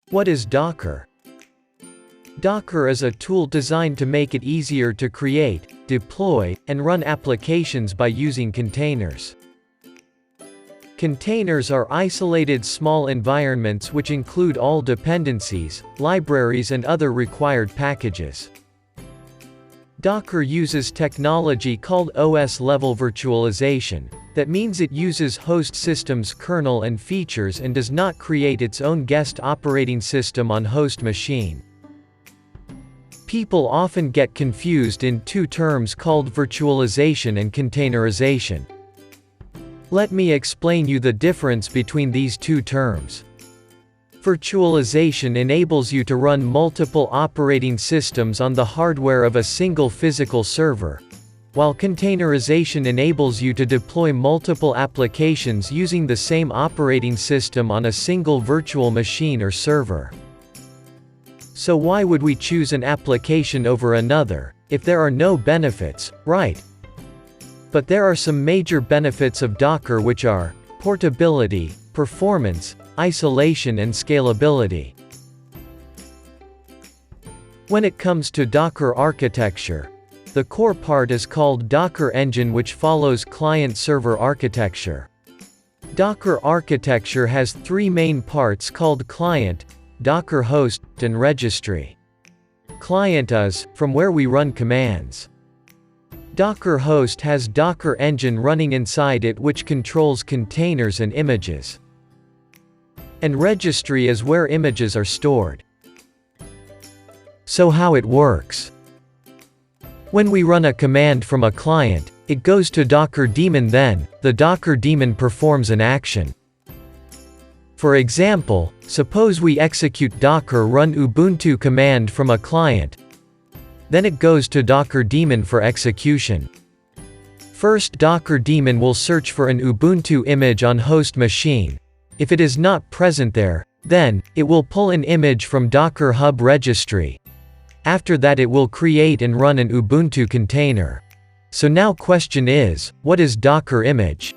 What is Docker? Docker is a tool designed to make it easier to create, deploy, and run applications by using containers. Containers are isolated small environments which include all dependencies, libraries and other required packages. Docker uses technology called OS-level virtualization. That means it uses host system's kernel and features and does not create its own guest operating system on host machine. People often get confused in two terms called virtualization and containerization. Let me explain you the difference between these two terms. Virtualization enables you to run multiple operating systems on the hardware of a single physical server, while containerization enables you to deploy multiple applications using the same operating system on a single virtual machine or server. So why would we choose an application over another, if there are no benefits, right? But there are some major benefits of Docker, which are portability, performance, isolation and scalability. When it comes to Docker architecture, the core part is called Docker Engine, which follows client-server architecture. Docker architecture has three main parts called client, Docker host, and registry. Client is from where we run commands. Docker host has Docker Engine running inside it, which controls containers and images. And registry is where images are stored. So how it works? When we run a command from a client, it goes to Docker daemon, then the Docker daemon performs an action. For example, suppose we execute docker run Ubuntu command from a client. Then it goes to Docker daemon for execution. First, Docker daemon will search for an Ubuntu image on host machine. If it is not present there, then it will pull an image from Docker Hub registry. After that, it will create and run an Ubuntu container. So now question is, what is Docker image?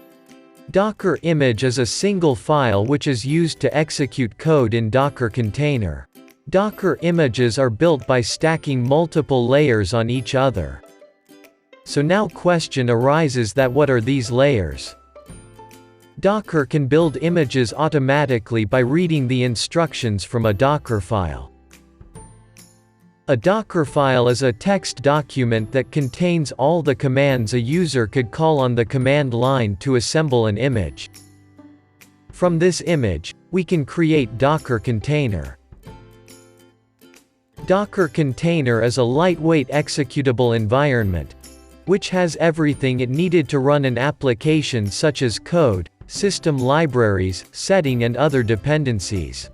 Docker image is a single file which is used to execute code in Docker container. Docker images are built by stacking multiple layers on each other. So now question arises that what are these layers? Docker can build images automatically by reading the instructions from a Docker file. A Docker file is a text document that contains all the commands a user could call on the command line to assemble an image. From this image, we can create Docker container. Docker container is a lightweight executable environment, which has everything it needed to run an application such as code, system libraries, setting and other dependencies.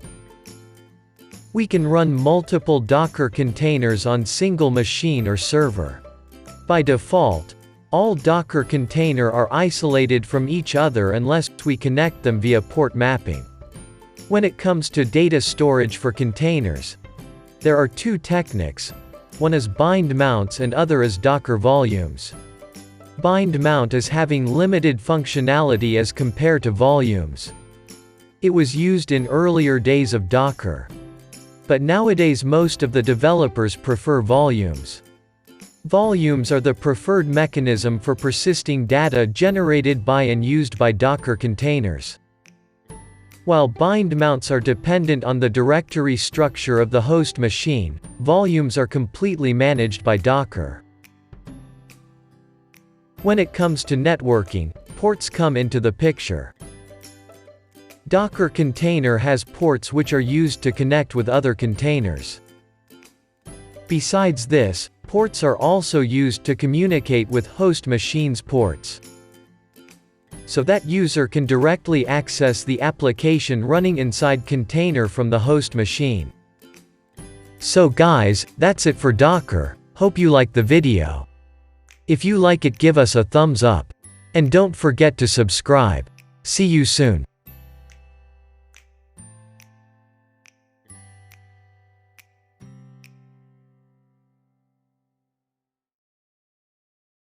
We can run multiple Docker containers on single machine or server. By default, all Docker containers are isolated from each other unless we connect them via port mapping. When it comes to data storage for containers, there are two techniques. One is bind mounts and other is Docker volumes. Bind mount is having limited functionality as compared to volumes. It was used in earlier days of Docker. But nowadays most of the developers prefer volumes. Volumes are the preferred mechanism for persisting data generated by and used by Docker containers. While bind mounts are dependent on the directory structure of the host machine, volumes are completely managed by Docker. When it comes to networking, ports come into the picture. Docker container has ports which are used to connect with other containers. Besides this, ports are also used to communicate with host machine's ports, so that user can directly access the application running inside container from the host machine. So guys, that's it for Docker. Hope you like the video. If you like it, give us a thumbs up. And don't forget to subscribe. See you soon.